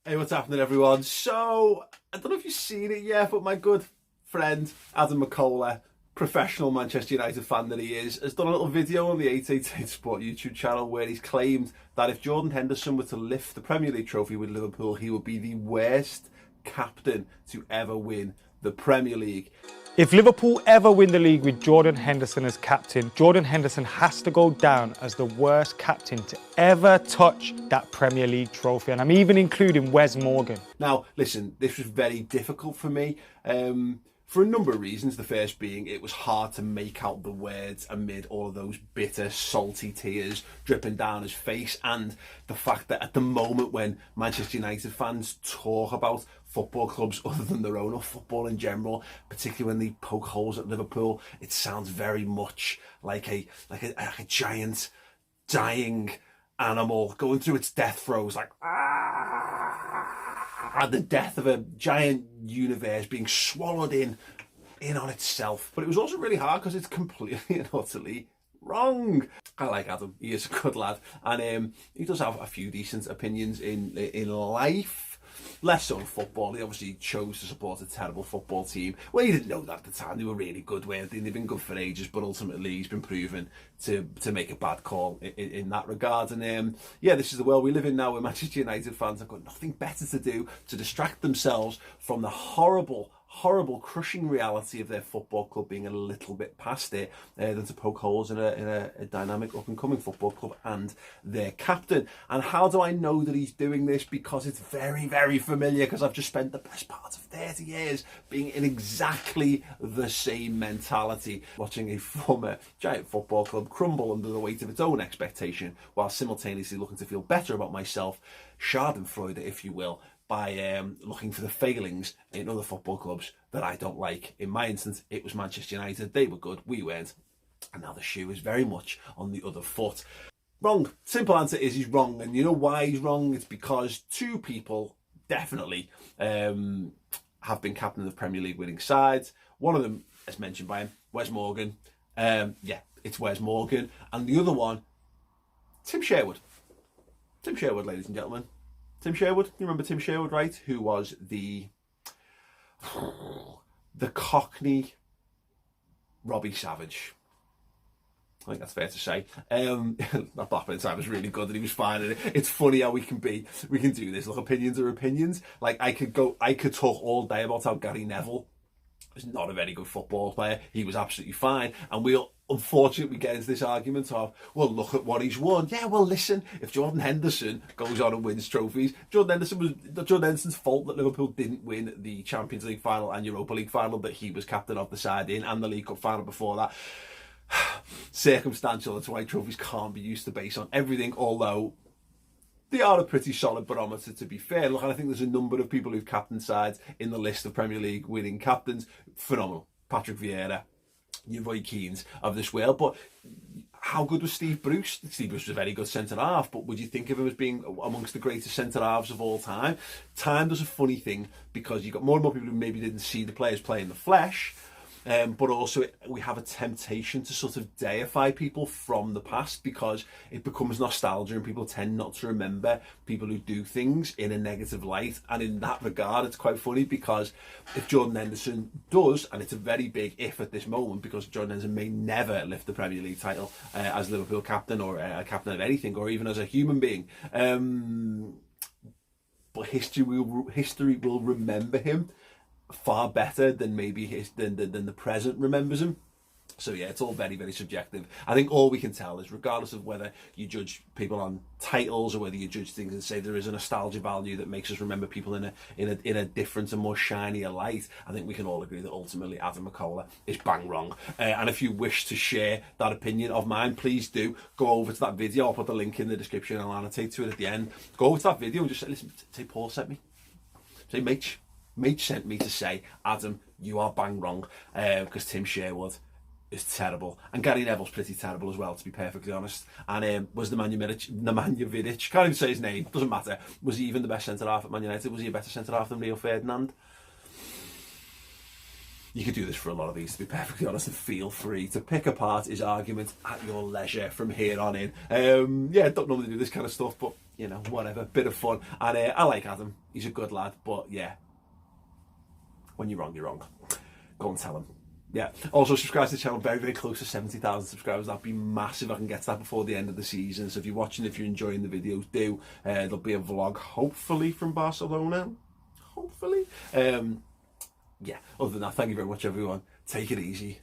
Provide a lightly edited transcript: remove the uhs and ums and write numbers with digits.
Hey, what's happening, everyone? So, I don't know if you've seen it yet, but my good friend, Adam McKola, professional Manchester United fan that he is, has done a little video on the 888 Sport YouTube channel where he's claimed that if Jordan Henderson were to lift the Premier League trophy with Liverpool, he would be the worst captain to ever win the Premier League. If Liverpool ever win the league with Jordan Henderson as captain, Jordan Henderson has to go down as the worst captain to ever touch that Premier League trophy. And I'm even including Wes Morgan. Now, listen, this was very difficult for me for a number of reasons. The first being it was hard to make out the words amid all of those bitter, salty tears dripping down his face, and the fact that at the moment when Manchester United fans talk about football clubs other than their own, or football in general, particularly when they poke holes at Liverpool, it sounds very much like a giant dying animal going through its death throes, like the death of a giant universe being swallowed in on itself. But it was also really hard because it's completely and utterly wrong. I like Adam. He is a good lad, and he does have a few decent opinions in life. Less so in football. He obviously chose to support a terrible football team. Well, he didn't know that at the time. They were really good, weren't they? They've been good for ages, but ultimately he's been proven to make a bad call in that regard. And yeah, this is the world we live in now, where Manchester United fans have got nothing better to do to distract themselves from the horrible, crushing reality of their football club being a little bit past it, than to poke holes in a dynamic up-and-coming football club and their captain. And how do I know that he's doing this? Because it's very, very familiar, because I've just spent the best part of 30 years being in exactly the same mentality, watching a former giant football club crumble under the weight of its own expectation, while simultaneously looking to feel better about myself, schadenfreude, if you will, by looking for the failings in other football clubs that I don't like. In my instance, it was Manchester United. They were good, we weren't. And now the shoe is very much on the other foot. Wrong. Simple answer is he's wrong. And you know why he's wrong? It's because two people definitely have been captain of the Premier League winning sides. One of them, as mentioned by him, Wes Morgan. Yeah, it's Wes Morgan. And the other one, Tim Sherwood. Tim Sherwood, ladies and gentlemen. Tim Sherwood, you remember Tim Sherwood, right? Who was the Cockney Robbie Savage. I think that's fair to say. That back in time was really good, and he was fine. And it's funny how we can do this. Look, opinions are opinions. Like I could talk all day about how Gary Neville was not a very good football player. He was absolutely fine, and we'll unfortunately get into this argument of, well, look at what he's won. Yeah, well, listen, if Jordan Henderson goes on and wins trophies, Jordan Henderson's fault that Liverpool didn't win the Champions League final and Europa League final that he was captain of the side in, and the League Cup final before that. Circumstantial. That's why trophies can't be used to base on everything, although they are a pretty solid barometer, to be fair. Look, and I think there's a number of people who've captained sides in the list of Premier League winning captains. Phenomenal. Patrick Vieira, your Roy Keanes of this world. But how good was Steve Bruce? Steve Bruce was a very good centre-half, but would you think of him as being amongst the greatest centre-halves of all time? Time does a funny thing, because you've got more and more people who maybe didn't see the players play in the flesh, but also we have a temptation to sort of deify people from the past, because it becomes nostalgia and people tend not to remember people who do things in a negative light. And in that regard, it's quite funny, because if Jordan Henderson does, and it's a very big if at this moment, because Jordan Henderson may never lift the Premier League title as Liverpool captain, or a captain of anything, or even as a human being, but history will remember him far better than maybe than the present remembers him. So yeah, it's all very, very subjective. I think all we can tell is, regardless of whether you judge people on titles or whether you judge things and say there is a nostalgia value that makes us remember people in a different and more shinier light, I think we can all agree that ultimately Adam McKola is bang wrong. And if you wish to share that opinion of mine, please do go over to that video. I'll put the link in the description and I'll annotate to it at the end. Go over to that video and just say, listen, say Paul sent me. Say Mitch sent me to say, Adam, you are bang wrong, because Tim Sherwood is terrible, and Gary Neville's pretty terrible as well, to be perfectly honest. And was Nemanja Vidic, can't even say his name, doesn't matter, was he even the best centre-half at Man United? Was he a better centre-half than Rio Ferdinand? You could do this for a lot of these, to be perfectly honest, and feel free to pick apart his argument at your leisure from here on in. Yeah, I don't normally do this kind of stuff, but you know, whatever, bit of fun. And I like Adam. He's a good lad, but yeah, when you're wrong, you're wrong. Go and tell him. Yeah. Also, subscribe to the channel. Very, very close to 70,000 subscribers. That'd be massive. I can get to that before the end of the season. So if you're watching, if you're enjoying the videos, do. There'll be a vlog, hopefully, from Barcelona. Hopefully. Yeah. Other than that, thank you very much, everyone. Take it easy.